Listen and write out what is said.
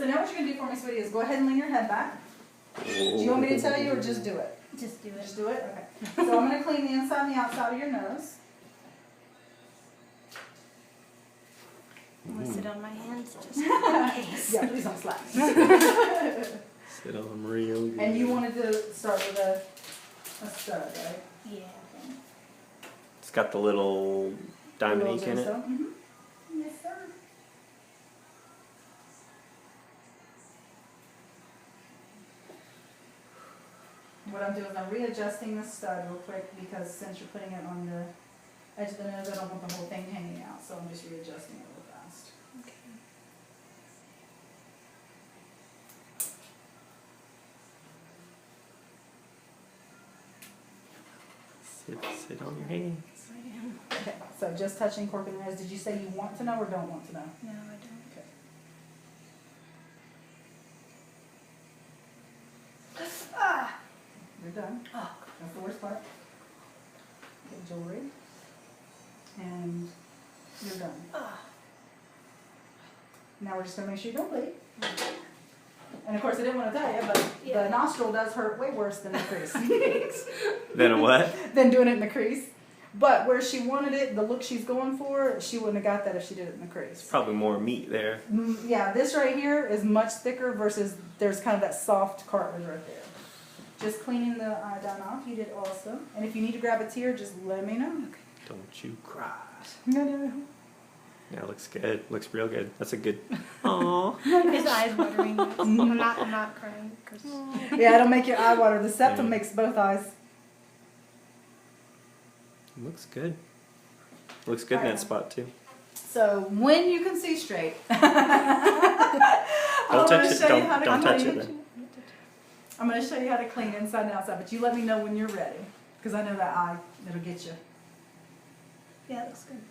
So now what you're going to do for me, sweetie, is go ahead and lean your head back. Do you want me to tell you or just do it? Just do it. Just do it? Okay. So I'm going to clean the inside and the outside of your nose. I'm going to sit on my hands just in case. Yeah, please don't slap me. Sit on them real good. And you wanted to start with a stud, right? Yeah. It's got the little diamond ink in it. Mm-hmm. Yes, sir. What I'm doing is I'm readjusting the stud real quick because since you're putting it on the edge of the nose, I don't want the whole thing hanging out, so I'm just readjusting it real fast. Okay. Sit on your hands. I am. Okay, so just touching cork in the nose. Did you say you want to know or don't want to know? No, I don't. Okay. Ah! You're done. Oh. That's the worst part. Get jewelry. And you're done. Ah. Now we're just going to make sure you don't bleed. And of course, I didn't want to tell you, but Yeah. the nostril does hurt way worse than the crease. Then a what? Than doing it in the crease. But where she wanted it, the look she's going for, she wouldn't have got that if she did it in the crease. Probably more meat there. Yeah, this right here is much thicker versus there's kind of that soft cartilage right there. Just cleaning the iodine off, you did awesome. And if you need to grab a tear, just let me know. Don't you cry. No. Yeah, it looks good. Looks real good. That's a good. Aww. His eyes watering. I'm not crying. 'Cause Yeah, it'll make your eye water. The septum Yeah. makes both eyes. Looks good. Looks good in that spot too. So when you can see straight, Don't touch it. Don't touch it. Then. I'm going to show you how to clean inside and outside, but you let me know when you're ready, because I know that eye, it'll get you. Yeah, it looks good.